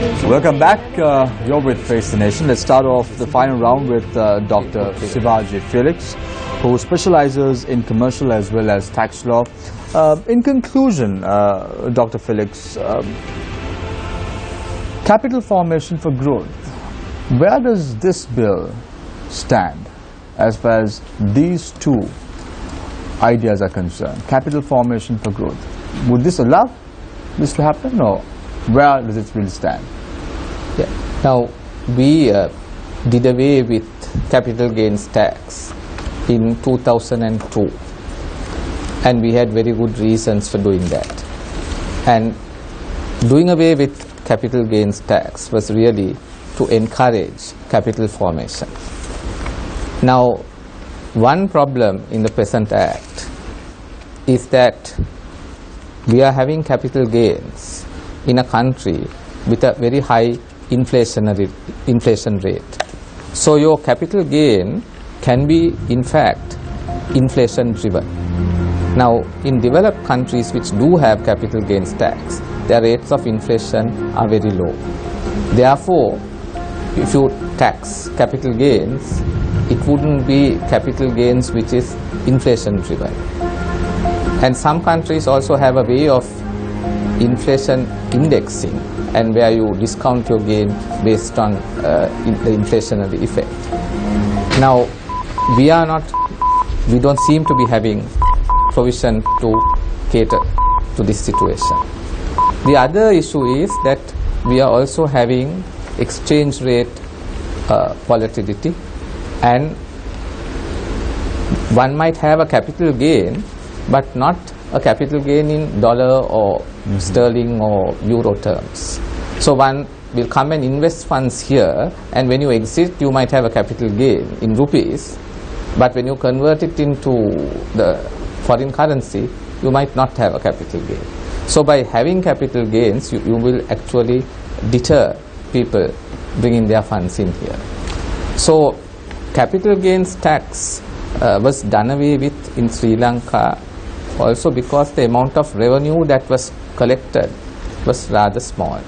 Welcome back. You're with Face the Nation. Let's start off the final round with Dr. Sivaji Felix, who specializes in commercial as well as tax law. In conclusion, Dr. Felix, capital formation for growth, where does this bill stand as far as these two ideas are concerned? Capital formation for growth. Would this allow this to happen, or where does it really stand? Yeah. Now, we did away with capital gains tax in 2002, and we had very good reasons for doing that. And doing away with capital gains tax was really to encourage capital formation. Now, one problem in the present act is that we are having capital gains in a country with a very high inflation rate. So your capital gain can be in fact inflation driven. Now, in developed countries which do have capital gains tax, their rates of inflation are very low. Therefore, if you tax capital gains, it wouldn't be capital gains which is inflation driven. And some countries also have a way of inflation indexing, and where you discount your gain based on the inflationary effect. Now, we don't seem to be having provision to cater to this situation. The other issue is that we are also having exchange rate volatility, and one might have a capital gain but not a capital gain in dollar or sterling or euro terms. So one will come and invest funds here, and when you exit you might have a capital gain in rupees, but when you convert it into the foreign currency you might not have a capital gain. So by having capital gains, you will actually deter people bringing their funds in here. So capital gains tax was done away with in Sri Lanka also because the amount of revenue that was collected was rather small.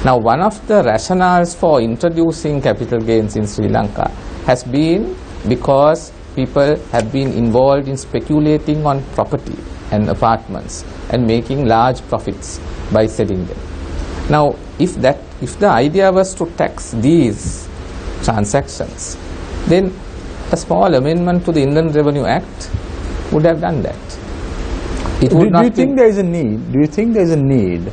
Now, one of the rationales for introducing capital gains in Sri Lanka has been because people have been involved in speculating on property and apartments and making large profits by selling them. Now, if the idea was to tax these transactions, then a small amendment to the Inland Revenue Act would have done that. Do you think there is a need? Do you think there is a need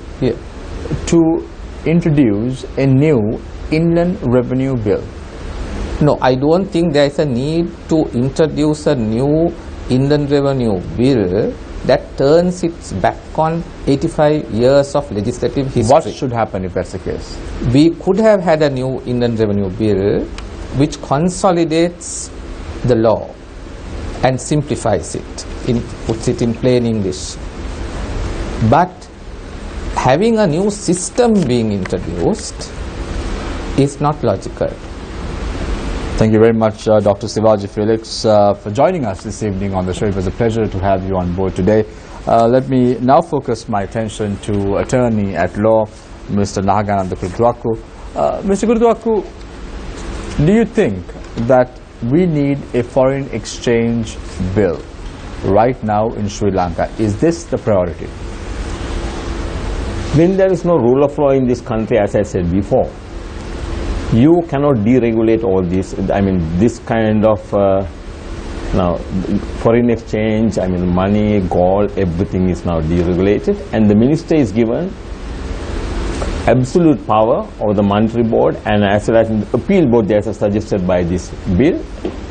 to introduce a new Inland Revenue Bill? No, I don't think there is a need to introduce a new Inland Revenue Bill that turns its back on 85 years of legislative history. What should happen if that's the case? We could have had a new Inland Revenue Bill which consolidates the law and simplifies it, puts it in plain English. But having a new system being introduced is not logical. Thank you very much, Dr. Sivaji Felix, for joining us this evening on the show. It was a pleasure to have you on board today. Let me now focus my attention to attorney at law, Mr. Nahagananda Kurudwaku. Mr. Kurudwaku, do you think that we need a foreign exchange bill right now in Sri Lanka? Is this the priority? When there is no rule of law in this country, as I said before, you cannot deregulate all this. I mean, this kind of now foreign exchange, I mean, money, gold, everything is now deregulated, and the minister is given absolute power over the monetary board, and as well as in the appeal board, as suggested by this bill,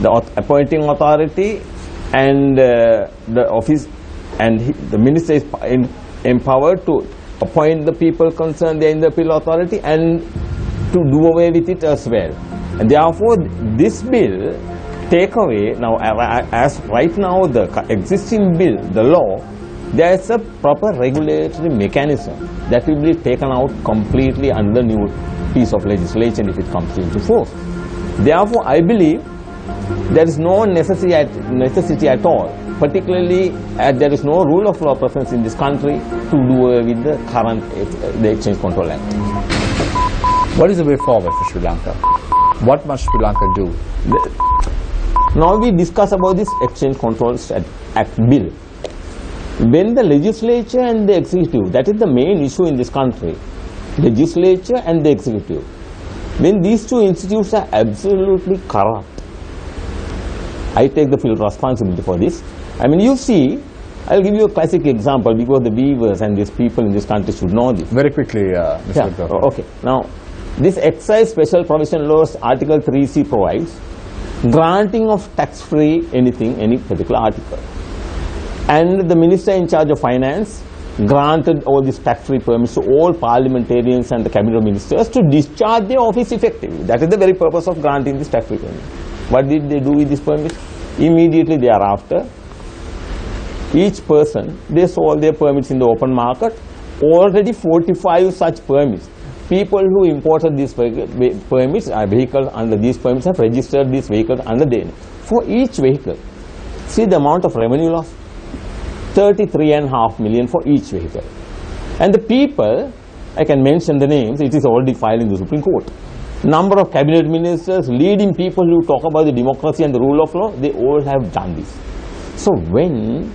the appointing authority and the office, and the minister is empowered to appoint the people concerned in the appeal authority and to do away with it as well. And therefore, this bill take away, now as right now the existing bill, the law, there is a proper regulatory mechanism that will be taken out completely under the new piece of legislation if it comes into force. Therefore, I believe there is no necessity at all particularly as there is no rule of law presence in this country to do away with the current the Exchange Control Act. What is the way forward for Sri Lanka? What must Sri Lanka do? Now we discuss about this Exchange Control Act bill. When the legislature and the executive, that is the main issue in this country, legislature and the executive, when these two institutes are absolutely corrupt, I take the full responsibility for this. I mean, you see, I'll give you a classic example because the viewers and these people in this country should know this. Very quickly, Mr. Yeah. Dr. Okay. Now, this Excise Special Provision Laws Article 3C provides granting of tax-free anything, any particular article. And the Minister in charge of Finance granted all these tax-free permits to all parliamentarians and the cabinet ministers to discharge their office effectively. That is the very purpose of granting this tax-free permit. What did they do with this permit? Immediately thereafter, each person, they sold their permits in the open market. Already 45 such permits. People who imported these permits, vehicles under these permits, have registered these vehicles under their name. For each vehicle, see the amount of revenue loss, 33.5 million for each vehicle. And the people, I can mention the names, it is already filed in the Supreme Court. Number of cabinet ministers, leading people who talk about the democracy and the rule of law, they all have done this. So when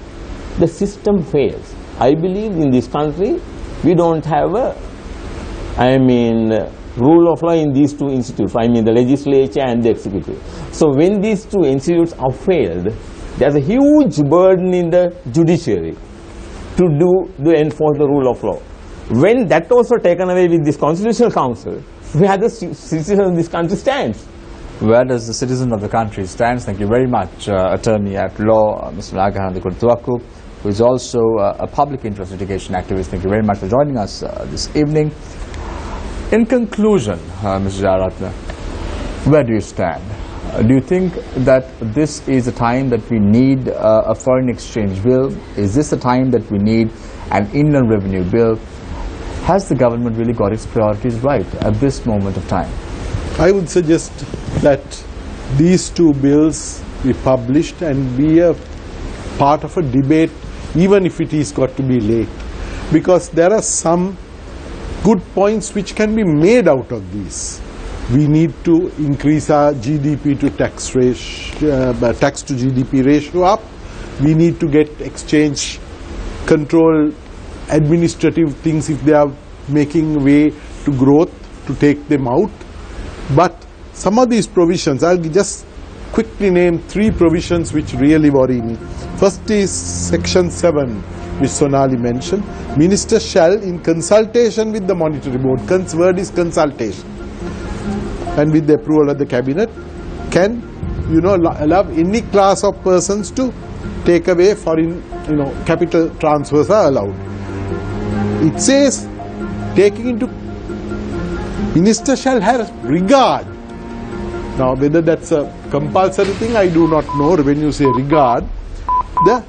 the system fails, I believe in this country, we don't have a, rule of law in these two institutes, the legislature and the executive. So when these two institutes are failed, there's a huge burden in the judiciary to enforce the rule of law. When that also taken away with this Constitutional Council, where the citizen of this country stands. Where does the citizen of the country stand? Thank you very much, attorney at law, Mr. Lanka, who is also a public interest litigation activist. Thank you very much for joining us this evening. In conclusion, Mr. Jayaratne, where do you stand? Do you think that this is a time that we need a foreign exchange bill? Is this a time that we need an inland revenue bill? Has the government really got its priorities right at this moment of time? I would suggest that these two bills be published and be a part of a debate, even if it is got to be late. Because there are some good points which can be made out of these. We need to increase our GDP to tax to GDP ratio up. We need to get exchange control administrative things if they are making way to growth, to take them out. But some of these provisions, I'll just quickly name 3 provisions which really worry me. First is section 7, which Sonali mentioned. Minister shall, in consultation with the monetary board, word is consultation, and with the approval of the cabinet, can allow any class of persons to take away foreign capital transfers are allowed. It says, taking into, minister shall have regard. Now whether that's a compulsory thing, I do not know. When you say regard, the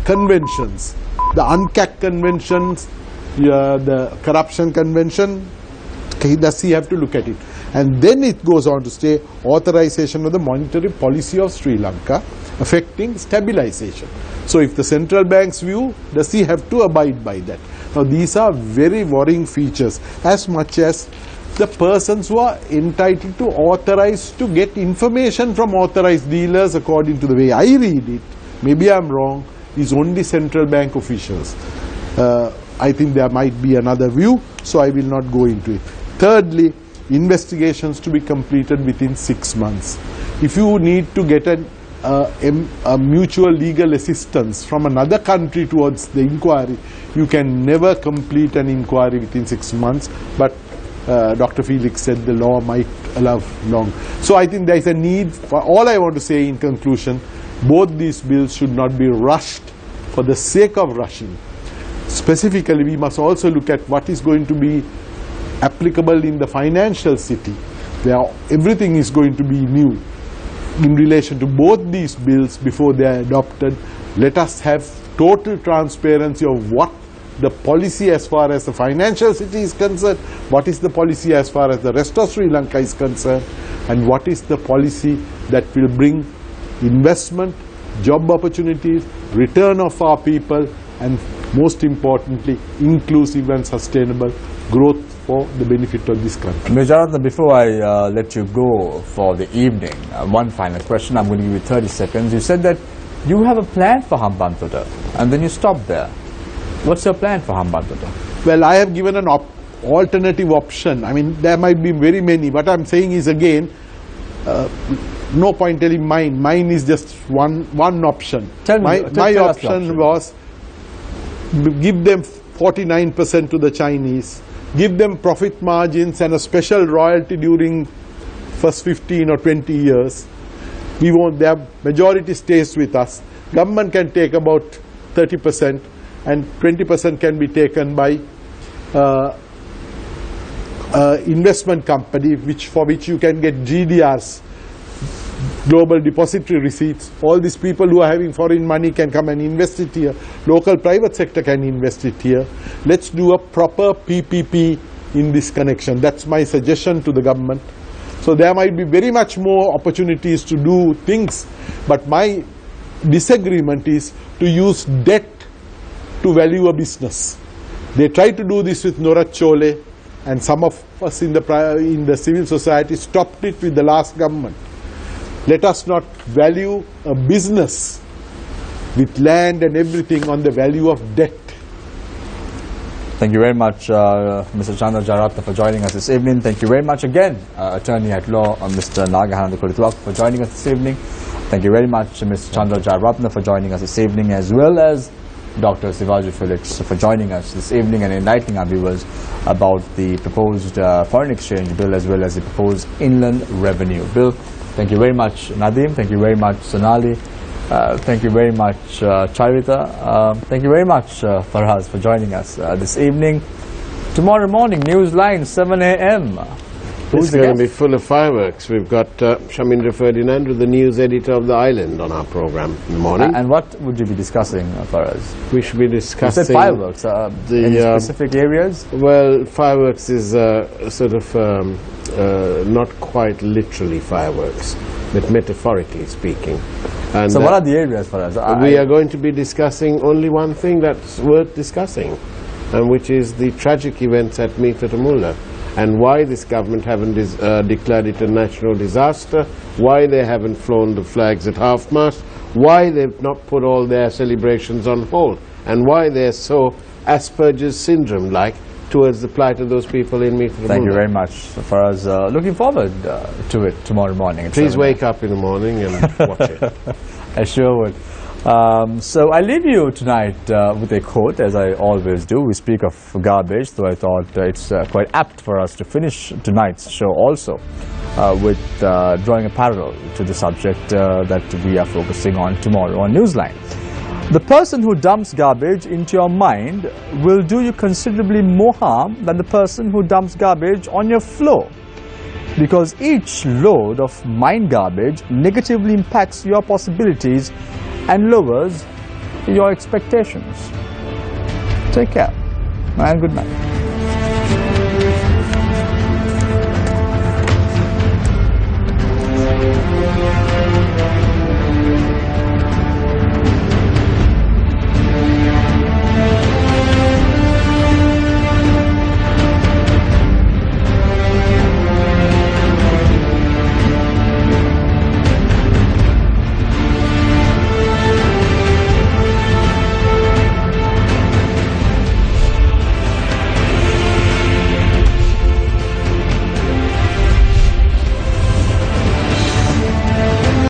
conventions, the UNCAC conventions, the corruption convention, does he have to look at it? And then it goes on to say authorization of the monetary policy of Sri Lanka affecting stabilization. So if the central bank's view, does he have to abide by that? Now these are very worrying features, as much as the persons who are entitled to authorize to get information from authorized dealers, according to the way I read it, maybe I'm wrong, is only central bank officials. I think there might be another view, so I will not go into it. Thirdly, investigations to be completed within 6 months. If you need to get a mutual legal assistance from another country towards the inquiry, you can never complete an inquiry within 6 months, but Dr. Felix said the law might allow long. So I think there is a need for, all I want to say in conclusion, both these bills should not be rushed for the sake of rushing. Specifically, we must also look at what is going to be applicable in the financial city, where everything is going to be new. In relation to both these bills, before they are adopted, let us have total transparency of what the policy as far as the financial city is concerned, what is the policy as far as the rest of Sri Lanka is concerned, and what is the policy that will bring investment job opportunities, return of our people, and most importantly, inclusive and sustainable growth for the benefit of this country. Mr. Jaratna, before I let you go for the evening, one final question. I'm going to give you 30 seconds. You said that you have a plan for Hambantota, and then you stopped there. What's your plan for Hambantota? Well, I have given an alternative option. I mean, there might be very many. What I'm saying is, again, no point telling mine. Mine is just one option. My option was give them 49% to the Chinese, give them profit margins and a special royalty during first 15 or 20 years. We want their majority stays with us. Government can take about 30% and 20% can be taken by investment company, for which you can get GDRs, global depository receipts. All these people who are having foreign money can come and invest it here. Local private sector can invest it here. Let's do a proper PPP in this connection. That's my suggestion to the government. So there might be very much more opportunities to do things, but my disagreement is to use debt to value a business. They tried to do this with Norat Chole, and some of us in the civil society stopped it with the last government. Let us not value a business with land and everything on the value of debt. Thank you very much, Mr. Chandra Jaratna, for joining us this evening. Thank you very much again, Attorney at Law, Mr. Nagahananda Kuritwak, for joining us this evening. Thank you very much, Mr. Chandra Jaratna, for joining us this evening, as well as Dr. Sivaji Felix for joining us this evening and enlightening our viewers about the proposed foreign exchange bill as well as the proposed inland revenue bill. Thank you very much, Nadeem. Thank you very much, Sonali. Thank you very much, Charita. Thank you very much, Farhaz, for joining us this evening. Tomorrow morning, Newsline, 7 a.m. It's going to be full of fireworks. We've got Shamindra Ferdinand, the news editor of The Island, on our program in the morning. And what would you be discussing, Farhaz? We should be discussing... You said fireworks. Any specific areas? Well, fireworks is sort of not quite literally fireworks, but metaphorically speaking. And so what are the areas, Farhaz? We are going to be discussing only one thing that's worth discussing, and which is the tragic events at Miftamulla, and why this government haven't declared it a national disaster, why they haven't flown the flags at half-mast, why they've not put all their celebrations on hold, and why they're so Asperger's syndrome-like towards the plight of those people in Miftamulla. Thank you very much, Faraz. Looking forward to it tomorrow morning. Please wake up in the morning and watch it. I sure would. So I leave you tonight with a quote, as I always do. We speak of garbage, so I thought it's quite apt for us to finish tonight's show also with drawing a parallel to the subject that we are focusing on tomorrow on Newsline. The person who dumps garbage into your mind will do you considerably more harm than the person who dumps garbage on your floor, because each load of mind garbage negatively impacts your possibilities and lowers your expectations. Take care and good night.